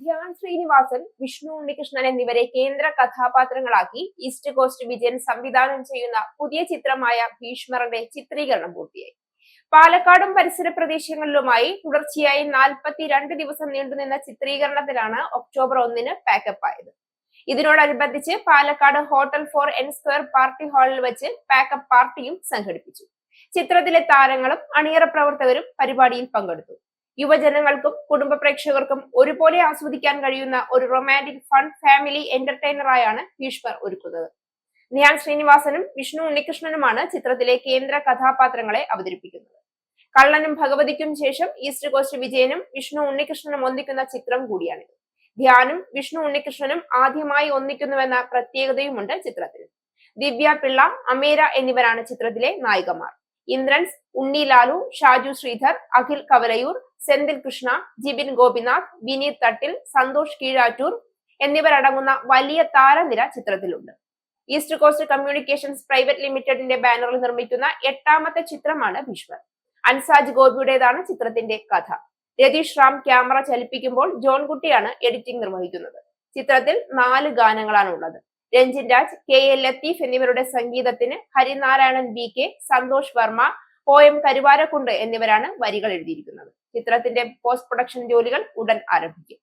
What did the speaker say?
ധ്യാൻ ശ്രീനിവാസൻ, വിഷ്ണു ഉണ്ണികൃഷ്ണൻ എന്നിവരെ കേന്ദ്ര കഥാപാത്രങ്ങളാക്കി east cost Vijayan സംവിധാനം ചെയ്യുന്ന പുതിയ ചിത്രമായ ഭീഷ്മറിന്റെ ചിത്രീകരണം പൂർത്തിയായി. പാലക്കാടും പരിസര പ്രദേശങ്ങളിലുമായി തുടർച്ചയായി 42 ദിവസം നീണ്ടുനിന്ന ചിത്രീകരണത്തിലാണ് ഒക്ടോബർ 1 പാക്കപ്പ് ആയത്. ഇതിനോടനുബന്ധിച്ച് Palakkad hotel four N square party ഹാളിൽ വെച്ച് പാക്കപ്പ് പാർട്ടിയും സംഘടിപ്പിച്ചു. ചിത്രത്തിലെ താരങ്ങളും അണിയറ പ്രവർത്തകരും പരിപാടിയിൽ പങ്കെടുത്തു. യുവജനങ്ങൾക്കും കുടുംബ പ്രേക്ഷകർക്കും ഒരുപോലെ ആസ്വദിക്കാൻ കഴിയുന്ന ഒരു റൊമാന്റിക് ഫൺ ഫാമിലി എന്റർടൈനറായാണ് ഭീഷ്മർ ഒരുക്കുന്നത്. ധ്യാൻ ശ്രീനിവാസനും വിഷ്ണു ഉണ്ണികൃഷ്ണനുമാണ് ചിത്രത്തിലെ കേന്ദ്ര കഥാപാത്രങ്ങളെ അവതരിപ്പിക്കുന്നത്. കള്ളനും ഭഗവതിക്കും ശേഷം ഈസ്റ്റ് കോസ്റ്റ് വിജയനും വിഷ്ണു ഉണ്ണികൃഷ്ണനും ഒന്നിക്കുന്ന ചിത്രം കൂടിയാണിത്. ധ്യാനും വിഷ്ണു ഉണ്ണികൃഷ്ണനും ആദ്യമായി ഒന്നിക്കുന്നുവെന്ന പ്രത്യേകതയുമുണ്ട് ചിത്രത്തിൽ. ദിവ്യ പിള്ള, അമേര എന്നിവരാണ് ചിത്രത്തിലെ നായികമാർ. ഇന്ദ്രൻസ്, ഉണ്ണി ലാലു, ഷാജു ശ്രീധർ, അഖിൽ കവലയൂർ, സെന്തിൽ കൃഷ്ണ, ജിബിൻ ഗോപിനാഥ്, വിനീത് തട്ടിൽ, സന്തോഷ് കീഴാറ്റൂർ എന്നിവരടങ്ങുന്ന വലിയ താരനിര ചിത്രത്തിലുണ്ട്. ഈസ്റ്റ് കോസ്റ്റ് കമ്മ്യൂണിക്കേഷൻസ് പ്രൈവറ്റ് ലിമിറ്റഡിന്റെ ബാനറിൽ നിർമ്മിക്കുന്ന 8ാമത്തെ ചിത്രമാണ് ഭീഷ്മർ. അൻസാജ് ഗോപിയുടേതാണ് ചിത്രത്തിന്റെ കഥ. രതീഷ് റാം ക്യാമറ ചലിപ്പിക്കുമ്പോൾ ജോൺകുട്ടിയാണ് എഡിറ്റിംഗ് നിർവഹിക്കുന്നത്. ചിത്രത്തിൽ 4 ഗാനങ്ങളാണ് ഉള്ളത്. രഞ്ജിൻ രാജ്, KL ലത്തീഫ് എന്നിവരുടെ സംഗീതത്തിന് ഹരിനാരായണൻ BK, സന്തോഷ് വർമ്മ, OM കരുവാരക്കുണ്ട് എന്നിവരാണ് വരികൾ എഴുതിയിരിക്കുന്നത്. ചിത്രത്തിന്റെ പോസ്റ്റ് പ്രൊഡക്ഷൻ ജോലികൾ ഉടൻ ആരംഭിക്കും.